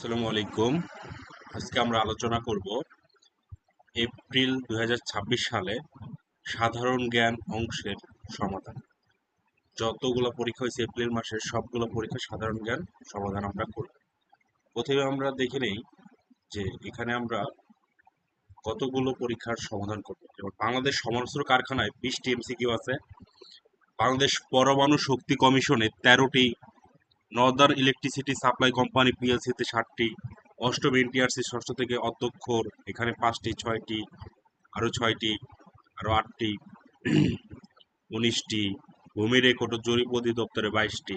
আসসালামু আলাইকুম। আজকে আমরা আলোচনা করব এপ্রিল 2026 সালে সাধারণ জ্ঞান অংশের সমাধান। যতগুলো পরীক্ষা হয়েছে এপ্রিল মাসের সবগুলো পরীক্ষা সাধারণ জ্ঞান সমাধান আমরা করব। প্রথমে আমরা দেখে নেই যে এখানে আমরা কতগুলো পরীক্ষার সমাধান করব। যেমন বাংলাদেশ সমরাস্ত্র কারখানায় 20টি এমসিকিউ আছে, বাংলাদেশ পরমাণু শক্তি কমিশনে 13টি, নর্দার্ন ইলেকট্রিসিটি সাপ্লাই কোম্পানি পিএলসিতে 7টি, অষ্টম এনটিআরসি ষষ্ঠ থেকে অধ্যক্ষর এখানে 5টি, 6টি, আরও 6টি, আরও 8টি, 19টি, ভূমি রেকর্ড ও জরিপ অধিদপ্তরে 22টি।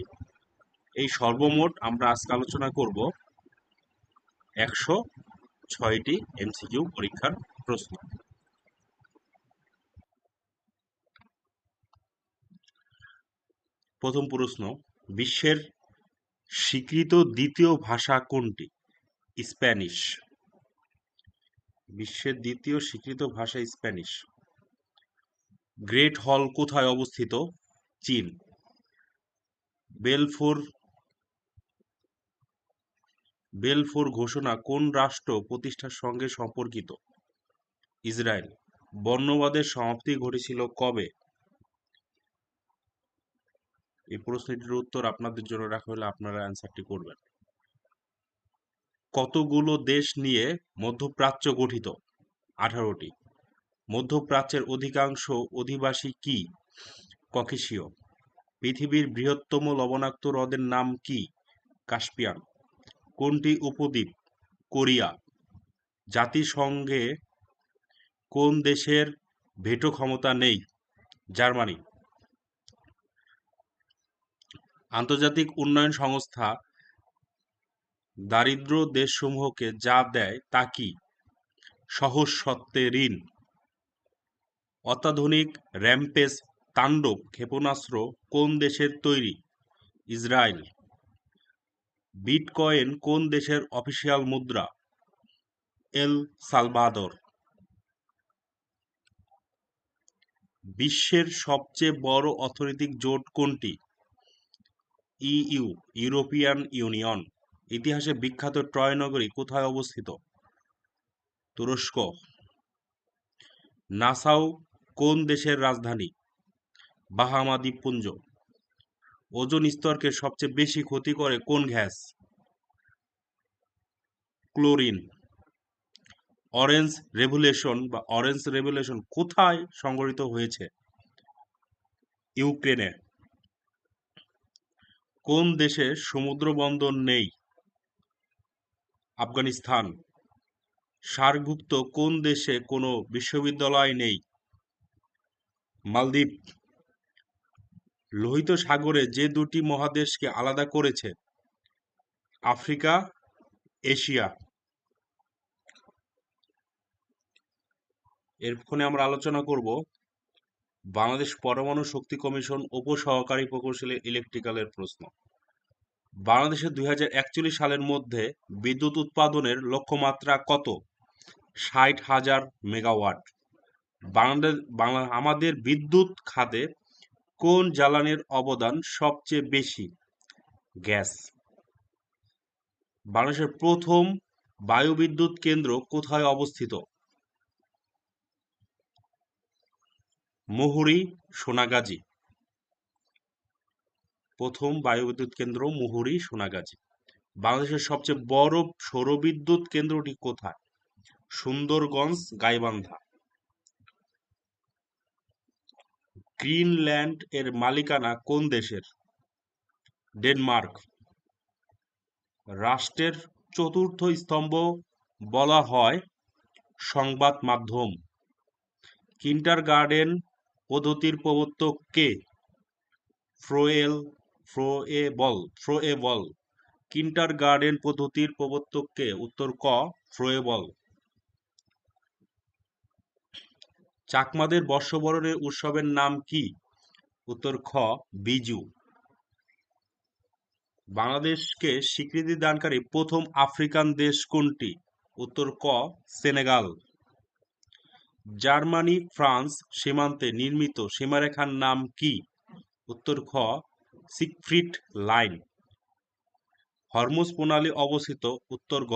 এই সর্বমোট আমরা আজকে আলোচনা করব 106টি এমসিকিউ পরীক্ষার প্রশ্ন। প্রথম প্রশ্ন, বিশ্বের স্বীকৃত দ্বিতীয় ভাষা কোনটি? স্প্যানিশ। বিশ্বের দ্বিতীয় স্বীকৃত ভাষা স্প্যানিশ। গ্রেট হল কোথায় অবস্থিত? চীন। বেলফোর বেলফোর ঘোষণা কোন রাষ্ট্র প্রতিষ্ঠার সঙ্গে সম্পর্কিত? ইসরায়েল। বর্ণবাদের সমাপ্তি ঘটেছিল কবে? এই প্রশ্নটির উত্তর আপনাদের জন্য রাখা হলে আপনারা অ্যান্সারটি করবেন। কতগুলো দেশ নিয়ে মধ্যপ্রাচ্য গঠিত? 18টি। মধ্যপ্রাচ্যের অধিকাংশ অধিবাসী কি? ককেশীয়। পৃথিবীর বৃহত্তম লবণাক্ত হ্রদের নাম কি? কাস্পিয়ান। কোনটি উপদ্বীপ? কোরিয়া। জাতিসংঘে কোন দেশের ভেটো ক্ষমতা নেই? জার্মানি। আন্তর্জাতিক উন্নয়ন সংস্থা দারিদ্র দেশসমূহকে যা দেয় তা কি? সহজ শর্তে ঋণ। অত্যাধুনিক র্যাম্পেজ তাণ্ডব ক্ষেপণাস্ত্র কোন দেশের তৈরি? ইসরায়েল। বিটকয়েন কোন দেশের অফিসিয়াল মুদ্রা? El Salvador. বিশ্বের সবচেয়ে বড় অর্থনৈতিক জোট কোনটি? EU, European union. ইতিহাসে বিখ্যাত ট্রয় নগরী কোথায় অবস্থিত? তুরস্ক। নাসাউ কোন দেশের রাজধানী? বাহামা দ্বীপপুঞ্জ। ওজোন স্তরকে সবচেয়ে বেশি ক্ষতি করে কোন গ্যাস? ক্লোরিন। অরেঞ্জ রেভলিউশন কোথায় সংঘটিত হয়েছে? ইউক্রেনে। কোন দেশে সমুদ্র বন্দর নেই? আফগানিস্তান। সার্কভুক্ত কোন দেশে কোনো বিশ্ববিদ্যালয় নেই? মালদ্বীপ। লোহিত সাগরে যে দুটি মহাদেশকে আলাদা করেছে? Africa, Asia. এরপরে আমরা আলোচনা করব বাংলাদেশ পরমাণু শক্তি কমিশন উপসহকারী প্রকৌশলী ইলেকট্রিক্যালের প্রশ্ন। বাংলাদেশের 2041 সালের মধ্যে বিদ্যুৎ উৎপাদনের লক্ষ্যমাত্রা কত? 60,000 মেগাওয়াট। আমাদের বিদ্যুৎ খাতে কোন জ্বালানির অবদান সবচেয়ে বেশি? গ্যাস। বাংলাদেশের প্রথম বায়ুবিদ্যুৎ কেন্দ্র কোথায় অবস্থিত? মুহুরী, সোনাগাজী। প্রথম বায়ুবিদ্যুৎ কেন্দ্র মুহুরী, সোনাগাজী। বাংলাদেশের সবচেয়ে বড় সৌরবিদ্যুৎ কেন্দ্রটি কোথায়? সুন্দরগঞ্জ, গাইবান্ধা। গ্রিনল্যান্ড এর মালিকানা কোন দেশের? ডেনমার্ক। রাষ্ট্রের চতুর্থ স্তম্ভ বলা হয় সংবাদ মাধ্যম। কিন্ডারগার্টেন পদ্ধতির প্রবর্তক কে? ফ্রোয়েবল। কিন্ডারগার্টেন পদ্ধতির প্রবর্তক কে? উত্তর ক, ফ্রোয়েবল। চাকমাদের বর্ষবরণের উৎসবের নাম কি? উত্তর খ, বিজু। বাংলাদেশকে স্বীকৃতি দানকারী প্রথম আফ্রিকান দেশ কোনটি? উত্তর ক, সেনেগাল। জার্মানি ফ্রান্স সীমান্তে নির্মিত সীমারেখার নাম কি? উত্তর খ, সিগফ্রিড লাইন। হরমুজ প্রণালী অবস্থিত উত্তর গ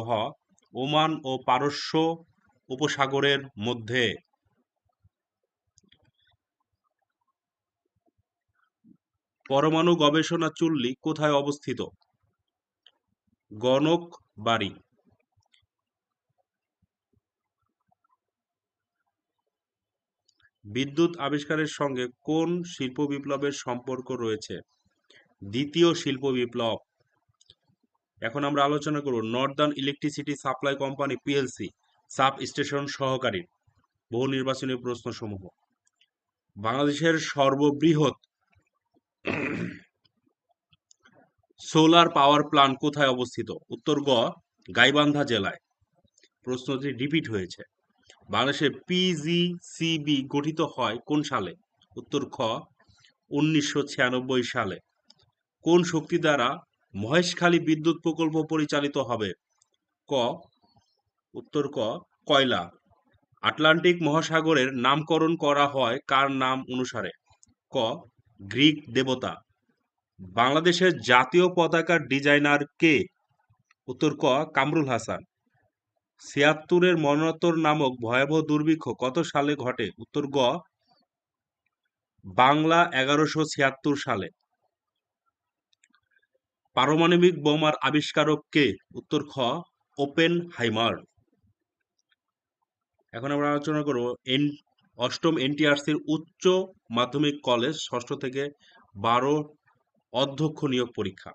ওমান ও পারস্য উপসাগরের মধ্যে। পরমাণু গবেষণা চুল্লি কোথায় অবস্থিত? গণকবাড়ি। বিদ্যুৎ আবিষ্কারের সঙ্গে কোন শিল্প বিপ্লবের সম্পর্ক রয়েছে? দ্বিতীয় শিল্প বিপ্লব। এখন আমরা আলোচনা করব Northern electricity supply company PLC sub station সহকারী বহু নির্বাচনী প্রশ্নসমূহ। বাংলাদেশের সর্ববৃহৎ সোলার পাওয়ার প্ল্যান্ট কোথায় অবস্থিত? উত্তর গ গাইবান্ধা জেলায়। প্রশ্নটি রিপিট হয়েছে। বাংলাদেশের পিজিসিবি গঠিত হয় কোন সালে? উত্তর খ 1996 সালে। কোন শক্তি দ্বারা মহেশখালী বিদ্যুৎ প্রকল্প পরিচালিত হবে? ক উত্তর ক কয়লা। আটলান্টিক মহাসাগরের নামকরণ করা হয় কার নাম অনুসারে? ক গ্রিক দেবতা। বাংলাদেশের জাতীয় পতাকার ডিজাইনার কে? উত্তর ক কামরুল হাসান। ৭৬-এর মরণোত্তর নামক ভয়াবহ দুর্ভিক্ষ কত সালে ঘটে? উত্তর গ বাংলা ১১৭৬ সালে। পারমাণবিক বোমার আবিষ্কারক কে? উত্তর খ ওপেনহাইমার। এখন আমরা আলোচনা করব অষ্টম এনটিআরসির উচ্চ মাধ্যমিক কলেজ ৬ষ্ঠ থেকে ১২ অধ্যক্ষ নিয়োগ পরীক্ষা।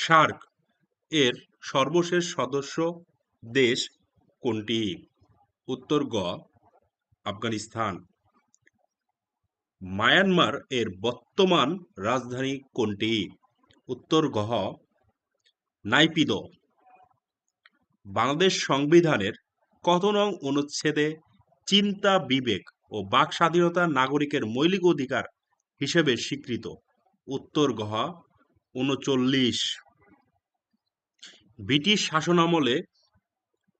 সার্ক এর সর্বশেষ সদস্য দেশ কোনটি? উত্তর গ আফগানিস্তান। মায়ানমার এর বর্তমান রাজধানী কোনটি? উত্তর গ নাইপিদো। বাংলাদেশ সংবিধানের কত নং অনুচ্ছেদে চিন্তা বিবেক ও বাক স্বাধীনতা নাগরিকের মৌলিক অধিকার হিসেবে স্বীকৃত? উত্তর গ ৩৯। ব্রিটিশ শাসনামলে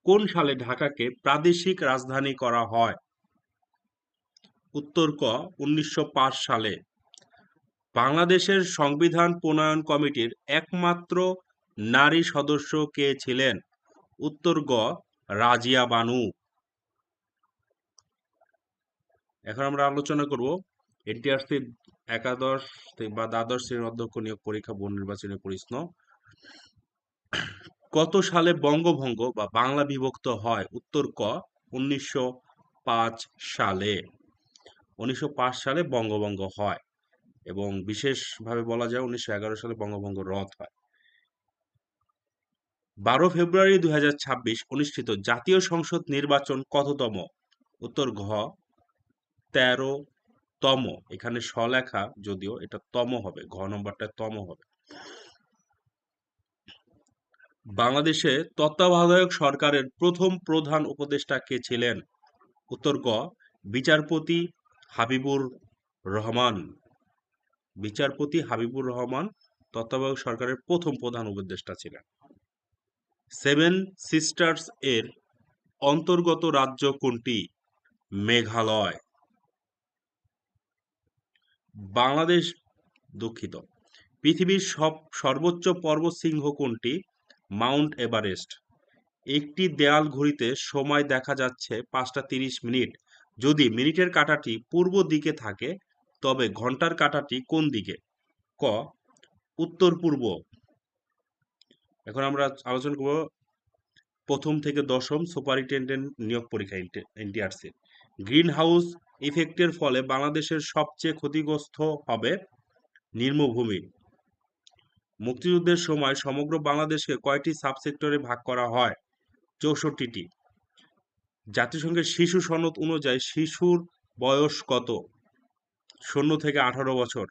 কোন সালে ঢাকাকে প্রাদেশিক রাজধানী করা হয়? উত্তর ক ১৯০৫ সালে। বাংলাদেশের সংবিধান প্রণয়ন কমিটির একমাত্র নারী সদস্য কে ছিলেন? উত্তর গ রাজিয়া বানু। এখন আমরা আলোচনা করব এনটিআরসি একাদশ বা দ্বাদশ শ্রেণীর অধ্যক্ষ নিয়োগ পরীক্ষা বহু নির্বাচনী প্রশ্ন। কত সালে বঙ্গভঙ্গ বা বাংলা বিভক্ত হয়? উত্তর ক ১৯০৫ সালে। ১৯০৫ সালে বঙ্গভঙ্গ হয় এবং বিশেষভাবে বলা যায় ১৯১১ সালে বঙ্গভঙ্গ রদ হয়। ১২ ফেব্রুয়ারি ২০২৬ অনুষ্ঠিত জাতীয় সংসদ নির্বাচন কততম? উত্তর ঘ ১৩তম। এখানে স লেখা যদিও এটা তম হবে, ঘ নম্বরটা তম হবে। বাংলাদেশে তত্ত্বাবধায়ক সরকারের প্রথম প্রধান উপদেষ্টা কে ছিলেন? উত্তর ক বিচারপতি হাবিবুর রহমান। বিচারপতি হাবিবুর রহমান তত্ত্বাবধায়ক সরকারের প্রথম প্রধান উপদেষ্টা ছিলেন। সেভেন সিস্টার্স এর অন্তর্গত রাজ্য কোনটি? মেঘালয়। বাংলাদেশ দুঃখিত পৃথিবীর সর্বোচ্চ পর্বতশৃঙ্গ কোনটি? Mount Everest. একটি দেয়াল ঘড়িতে সময় দেখা যাচ্ছে ৫টা ৩০ মিনিট। যদি মিনিটের কাঁটাটি পূর্ব দিকে থাকে তবে ঘন্টার কাঁটাটি কোন দিকে? ক উত্তর পূর্ব। এখন আমরা আলোচনা করব প্রথম থেকে দশম সুপারিনটেনডেন্ট নিয়োগ পরীক্ষা এনটিআরসি। গ্রিন হাউস ইফেক্টের ফলে বাংলাদেশের সবচেয়ে ক্ষতিগ্রস্ত হবে নিম্নভূমি। মুক্তিযুদ্ধের সময় সমগ্র বাংলাদেশকে কয়টি সাবসেক্টরে ভাগ করা হয়? ৬৪টি। জাতিসংঘের শিশু সনদ অনুযায়ী শিশুর বয়স কত? ০ থেকে ১৮ বছর।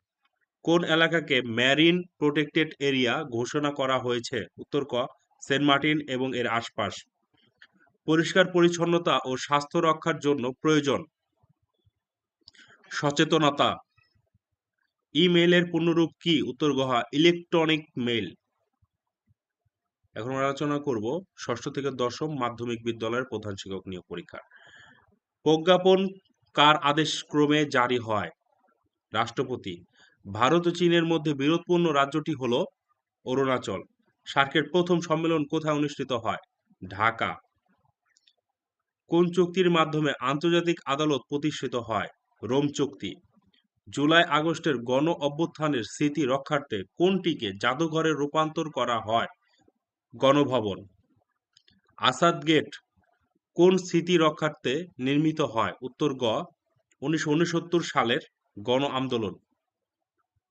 কোন এলাকাকে ম্যারিন প্রোটেক্টেড এরিয়া ঘোষণা করা হয়েছে? উত্তর ক সেন্ট মার্টিন এবং এর আশপাশ। পরিষ্কার পরিচ্ছন্নতা ও স্বাস্থ্য রক্ষার জন্য প্রয়োজন সচেতনতা। ইমেইলের পূর্ণরূপ কি? উত্তর গ ইলেকট্রনিক মেইল। এখন আমরা আলোচনা করব ষষ্ঠ থেকে দশম মাধ্যমিক বিদ্যালয়ের প্রধান শিক্ষক নিয়োগ পরীক্ষা। প্রজ্ঞাপন কার আদেশ ক্রমে জারি হয়? রাষ্ট্রপতি। ভারত ও চীনের মধ্যে বিরোধপূর্ণ রাজ্যটি হলো অরুণাচল। সার্কের প্রথম সম্মেলন কোথায় অনুষ্ঠিত হয়? ঢাকা। কোন চুক্তির মাধ্যমে আন্তর্জাতিক আদালত প্রতিষ্ঠিত হয়? রোম চুক্তি। জুলাই আগস্টের গণ অভ্যুত্থানের স্মৃতি রক্ষার্থে কোনটিকে জাদুঘরে রূপান্তর করা হয়? গণভবন। আসাদ গেট কোন স্মৃতি রক্ষার্থে নির্মিত হয়? উত্তর গ 1969 সালের গণ আন্দোলন।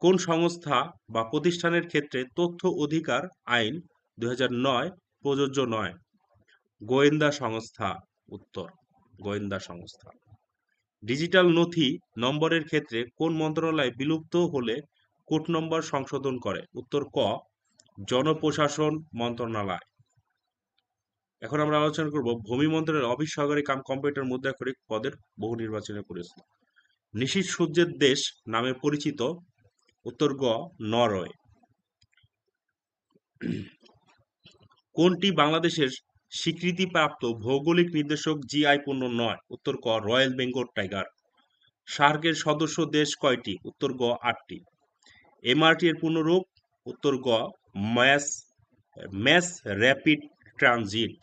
কোন সংস্থা বা প্রতিষ্ঠানের ক্ষেত্রে তথ্য অধিকার আইন 2009 প্রযোজ্য নয়? গোয়েন্দা সংস্থা। উত্তর গোয়েন্দা সংস্থা। ডিজিটাল নথি নম্বরের ক্ষেত্রে কোন মন্ত্রণালয় বিলুপ্ত হলে কোড নম্বর সংশোধন করে? উত্তর ক জনপ্রশাসন মন্ত্রণালয়। এখন আমরা আলোচনা করব ভূমি মন্ত্রণালয়ের অফিস সহকারী কাম কম্পিউটার মুদ্রাক্ষরিক পদের বহু নির্বাচনে করেছিল। নিশীথ সূর্যের দেশ নামে পরিচিত? উত্তর গ নরওয়ে। কোনটি বাংলাদেশের স্বীকৃতিপ্রাপ্ত ভৌগোলিক নির্দেশক জিআই পণ্য নয়? উত্তর ক রয়্যাল বেঙ্গল টাইগার। সার্কের সদস্য দেশ কয়টি? উত্তর গ 8টি। এমআরটি এর পূর্ণরূপ? উত্তর গ mass mass rapid transit.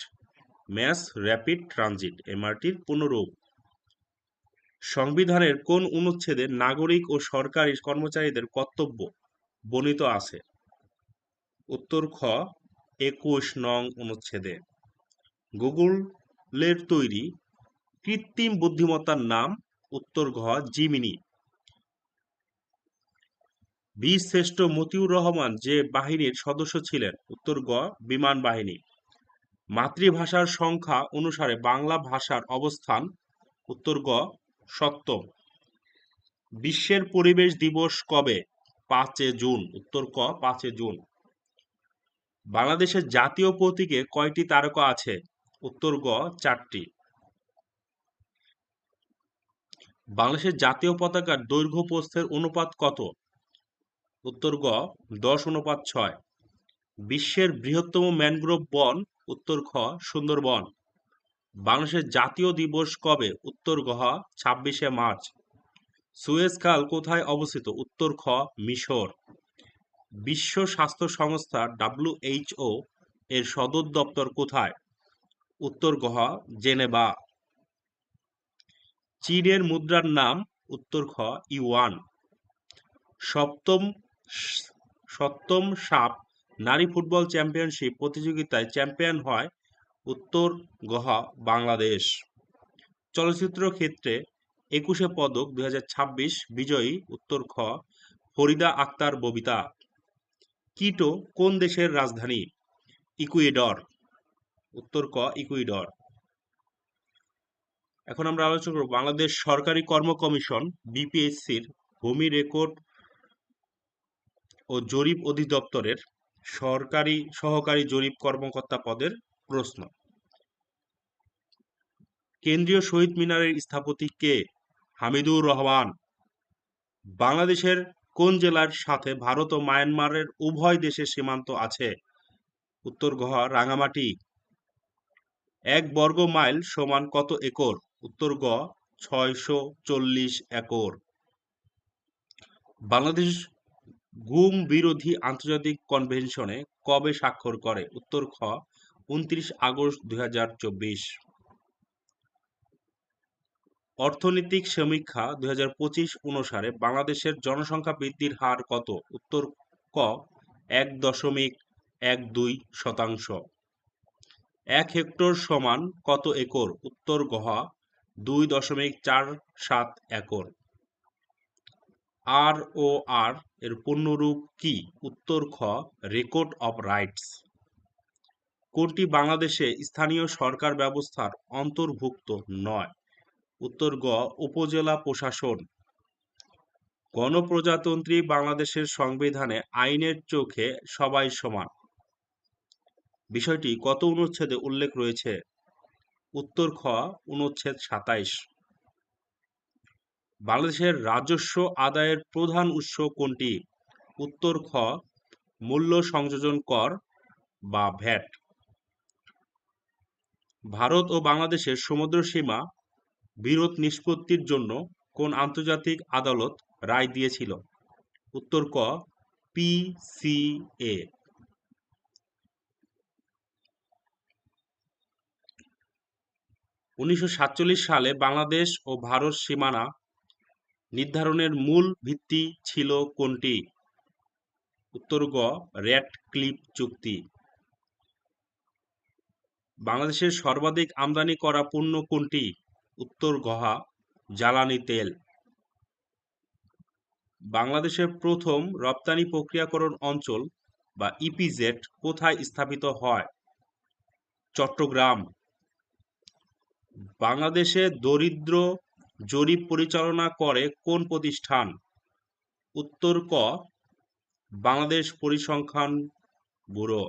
Mass rapid transit এমআরটির পূর্ণরূপ। সংবিধানের কোন অনুচ্ছেদে নাগরিক ও সরকারি কর্মচারীদের কর্তব্য বর্ণিত আছে? উত্তর খ 21 নং অনুচ্ছেদে। গুগলের তৈরি কৃত্রিম বুদ্ধিমত্তার নাম? উত্তর ঘ জিমিনি। বীর শ্রেষ্ঠ মতিউর রহমান যে বাহিনীর সদস্য ছিলেন? উত্তর গ বিমান বাহিনী। মাতৃভাষার সংখ্যা অনুসারে বাংলা ভাষার অবস্থান? উত্তর গ সপ্তম। বিশ্বের পরিবেশ দিবস কবে? 5 জুন। উত্তর ক 5 জুন। বাংলাদেশের জাতীয় প্রতীকে কয়টি তারকা আছে? উত্তর গ 4টি। বাংলাদেশের জাতীয় পতাকার দৈর্ঘ্য প্রস্থের অনুপাত কত? উত্তর গ 10:6। বিশ্বের বৃহত্তম ম্যানগ্রোভ বন? উত্তর খ সুন্দরবন। বাংলাদেশের জাতীয় দিবস কবে? উত্তর গ 26 মার্চ। সুয়েজ খাল কোথায় অবস্থিত? উত্তর খ মিশর। বিশ্ব স্বাস্থ্য সংস্থা WHO এর সদর দপ্তর কোথায়? উত্তর গ জেনেভা। চীনের মুদ্রার নাম? উত্তর খ ইউয়ান। সপ্তম সপ্তম সাপ নারী ফুটবল চ্যাম্পিয়নশিপ প্রতিযোগিতায় চ্যাম্পিয়ন হয়? উত্তর গ বাংলাদেশ। চলচ্চিত্র ক্ষেত্রে 21 পদক 2026 বিজয়ী? উত্তর খ ফরিদা আক্তার ববিতা। কিটো কোন দেশের রাজধানী? ইকুয়েডর। উত্তর ক ইকুয়েডর। এখন আমরা আলোচনা করব বাংলাদেশ সরকারি কর্ম কমিশন BPSCর ভূমি রেকর্ড ও জরিপ অধিদপ্তরের সহকারী জরিপ কর্মকর্তা পদের প্রশ্ন। কেন্দ্রীয় শহীদ মিনারের স্থপতি কে? হামিদুর রহমান। বাংলাদেশের কোন জেলার সাথে ভারত ও মায়ানমারের উভয় দেশের সীমান্ত আছে? উত্তর ঘ রাঙামাটি। 1 বর্গ মাইল সমান কত একর? উত্তর গ 640 একর। বাংলাদেশ গুম বিরোধী আন্তর্জাতিক কনভেনশনে কবে স্বাক্ষর করে? উত্তর খ 29 আগস্ট 2024। অর্থনৈতিক সমীক্ষা 2025 অনুসারে বাংলাদেশের জনসংখ্যা বৃদ্ধির হার কত? উত্তর ক 1.12%। 1 হেক্টর সমান কত একর? উত্তর ঘ 2.47 একর। ROR এর পূর্ণরূপ কি? উত্তর খ রেকর্ড অফ রাইটস। কোনটি বাংলাদেশে স্থানীয় সরকার ব্যবস্থার অন্তর্ভুক্ত নয়? উত্তর গ উপজেলা প্রশাসন। গণপ্রজাতন্ত্রী বাংলাদেশের সংবিধানে আইনের চোখে সবাই সমান বিষয়টি কত অনুচ্ছেদে উল্লেখ রয়েছে? উত্তর খ অনুচ্ছেদ 27। বাংলাদেশের রাজস্ব আদায়ের প্রধান উৎস কোনটি? উত্তর খ মূল্য সংযোজন কর বা ভ্যাট। ভারত ও বাংলাদেশের সমুদ্র সীমা বিরোধ নিষ্পত্তির জন্য কোন আন্তর্জাতিক আদালত রায় দিয়েছিল? উত্তর ক PCA। 1947 সালে বাংলাদেশ ও ভারত সীমানা নির্ধারণের মূল ভিত্তি ছিল কোনটি? উত্তর গ র্যাটক্লিফ চুক্তি। বাংলাদেশের সর্বাধিক আমদানি করা পণ্য কোনটি? উত্তর ঘ জ্বালানি তেল। বাংলাদেশের প্রথম রপ্তানি প্রক্রিয়াকরণ অঞ্চল বা ইপিজেড কোথায় স্থাপিত হয়? চট্টগ্রাম। বাংলাদেশে দরিদ্র জরিপ পরিচালনা করে কোন প্রতিষ্ঠান? উত্তর ক বাংলাদেশ পরিসংখ্যান ব্যুরো।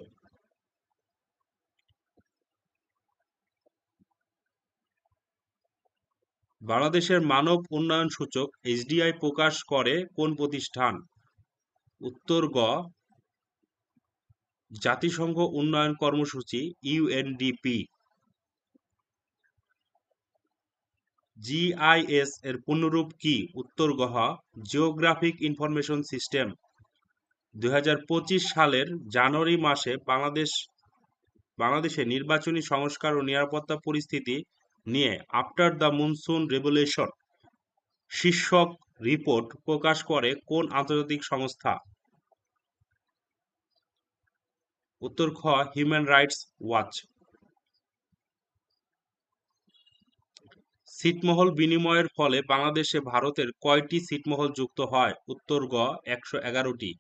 বাংলাদেশের মানব উন্নয়ন সূচক HDI প্রকাশ করে কোন প্রতিষ্ঠান? উত্তর গ জাতিসংঘ উন্নয়ন কর্মসূচি UNDP। GIS এর পূর্ণরূপ কি? উত্তর গ জিওগ্রাফিক ইনফরমেশন সিস্টেম। 2025 সালের জানুয়ারি মাসে বাংলাদেশে নির্বাচনী সংস্কার ও নিরাপত্তা পরিস্থিতি নিয়ে আফটার দ্য মনসুন রেভলিউশন শীর্ষক রিপোর্ট প্রকাশ করে কোন আন্তর্জাতিক সংস্থা? উত্তর খ হিউম্যান রাইটস ওয়াচ। ছিটমহল বিনিময়ের ফলে বাংলাদেশে ভারতের কয়টি ছিটমহল যুক্ত হয়? উত্তর গ 111টি।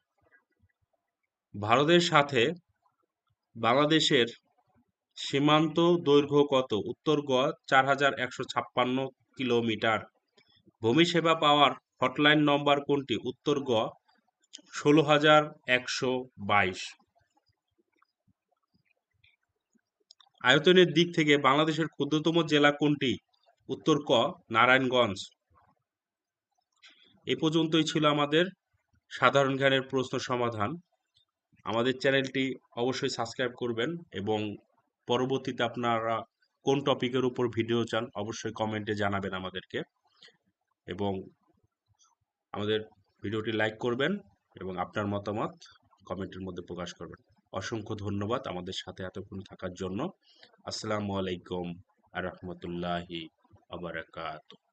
ভারতের সাথে বাংলাদেশের সীমান্ত দৈর্ঘ্য কত? উত্তর গ 4156 কিলোমিটার। ভূমি সেবা পাওয়ার হটলাইন নম্বর কোনটি? উত্তর গ 16122। আয়তনের দিক থেকে বাংলাদেশের ক্ষুদ্রতম জেলা কোনটি? উত্তর ক নারায়ণগঞ্জ। এ পর্যন্তই ছিল আমাদের সাধারণ জ্ঞানের প্রশ্ন সমাধান। আমাদের চ্যানেলটি অবশ্যই সাবস্ক্রাইব করবেন এবং পরবর্তীতে আপনারা কোন টপিকের উপর ভিডিও চান অবশ্যই কমেন্টে জানাবেন আমাদেরকে, এবং আমাদের ভিডিওটি লাইক করবেন এবং আপনার মতামত কমেন্টের মধ্যে প্রকাশ করবেন। অসংখ্য ধন্যবাদ আমাদের সাথে এতক্ষণ থাকার জন্য। আসসালামু আলাইকুম আ রহমতুল্লাহি আ বারাকাতুহু।